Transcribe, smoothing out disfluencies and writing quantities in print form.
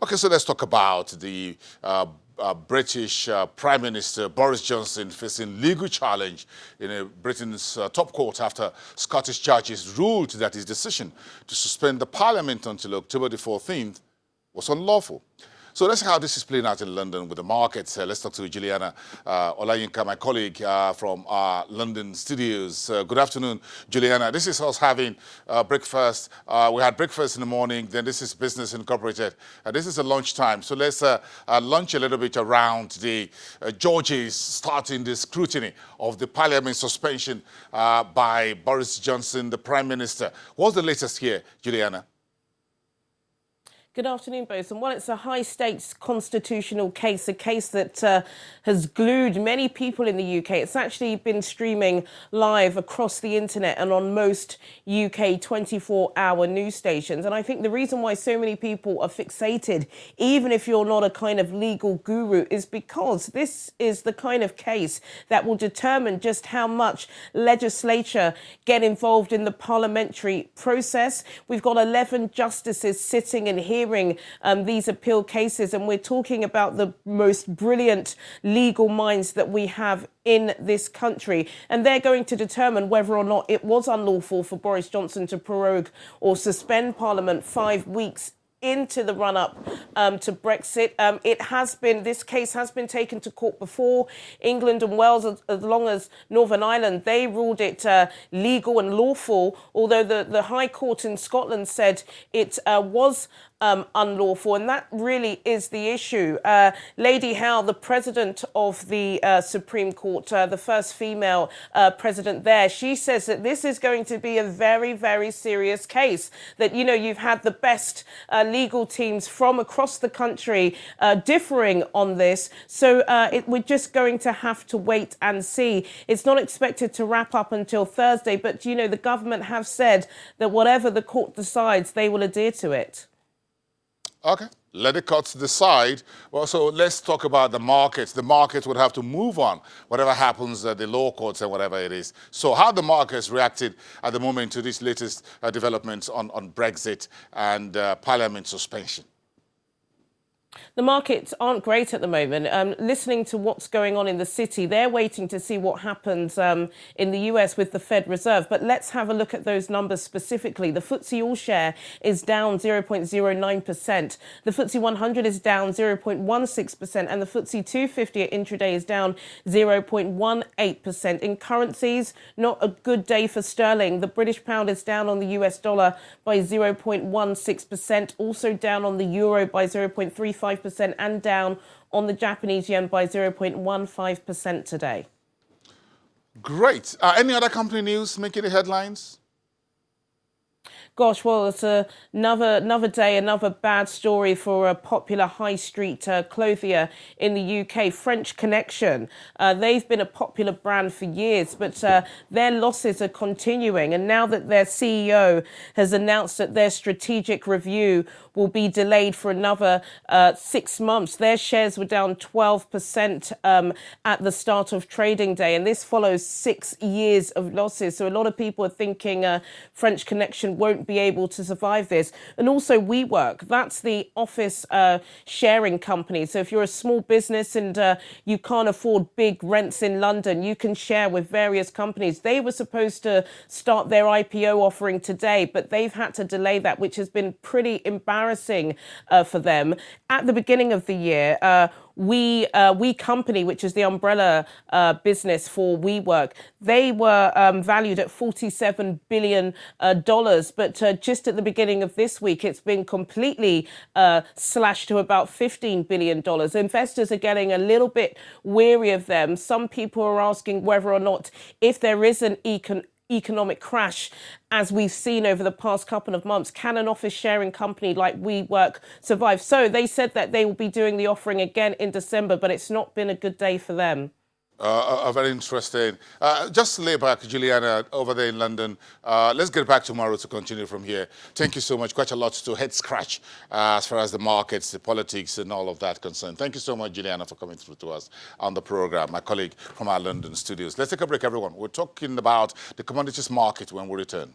Okay, so let's talk about the British Prime Minister Boris Johnson facing legal challenge in Britain's top court after Scottish judges ruled that his decision to suspend the Parliament until October the 14th was unlawful. So let's see how this is playing out in London with the markets. Let's talk to Juliana Olayinka, my colleague from our London studios. Good afternoon, Juliana. This is us having breakfast. We had breakfast in the morning, then this is Business Incorporated. This is a lunchtime. So let's lunch a little bit around the judges starting the scrutiny of the Parliament suspension by Boris Johnson, the Prime Minister. What's the latest here, Juliana? Good afternoon, both. And while it's a high-stakes constitutional case, a case that has glued many people in the UK, it's actually been streaming live across the internet and on most UK 24-hour news stations. And I think the reason why so many people are fixated, even if you're not a kind of legal guru, is because this is the kind of case that will determine just how much legislature get involved in the parliamentary process. We've got 11 justices sitting and hearing these appeal cases, and we're talking about the most brilliant legal minds that we have in this country, and they're going to determine whether or not it was unlawful for Boris Johnson to prorogue or suspend Parliament 5 weeks into the run-up to Brexit. This case has been taken to court before. England and Wales, as long as Northern Ireland, they ruled it legal and lawful, although the High Court in Scotland said it was unlawful, and that really is the issue. Lady Howe, the president of the Supreme Court, the first female president there, she says that this is going to be a very, very serious case, that, you know, you've had the best legal teams from across the country differing on this, so we're just going to have to wait and see. It's not expected to wrap up until Thursday, but, you know, the government have said that whatever the court decides, they will adhere to it. Okay, let the courts decide. Well, so let's talk about the markets. The markets would have to move on, whatever happens at the law courts and whatever it is. So how the markets reacted at the moment to these latest developments on Brexit and Parliament suspension? The markets aren't great at the moment. Listening to what's going on in the city, they're waiting to see what happens in the US with the Fed Reserve. But let's have a look at those numbers specifically. The FTSE All-Share is down 0.09%. The FTSE 100 is down 0.16%. And the FTSE 250 at intraday is down 0.18%. In currencies, not a good day for sterling. The British pound is down on the US dollar by 0.16%. Also down on the euro by 0.35%. And down on the Japanese yen by 0.15% today. Great. Any other company news making the headlines? Gosh, well, it's another day, another bad story for a popular high street clothier in the UK, French Connection. They've been a popular brand for years, but their losses are continuing. And now that their CEO has announced that their strategic review will be delayed for another 6 months, their shares were down 12% at the start of trading day. And this follows 6 years of losses. So a lot of people are thinking French Connection won't be able to survive this. And also WeWork, that's the office sharing company. So if you're a small business and you can't afford big rents in London, you can share with various companies. They were supposed to start their IPO offering today, but they've had to delay that, which has been pretty embarrassing for them. At the beginning of the year, We Company, which is the umbrella business for WeWork, they were valued at $47 billion. But just at the beginning of this week, it's been completely slashed to about $15 billion. Investors are getting a little bit weary of them. Some people are asking whether or not, if there is an economic crash, as we've seen over the past couple of months, can an office sharing company like WeWork survive? So they said that they will be doing the offering again in December, but it's not been a good day for them. Very interesting. Just to lay back, Juliana, over there in London. Let's get back tomorrow to continue from here. Thank you so much. Quite a lot to head scratch as far as the markets, the politics, and all of that concerned. Thank you so much, Juliana, for coming through to us on the program. My colleague from our London studios. Let's take a break, everyone. We're talking about the commodities market when we return.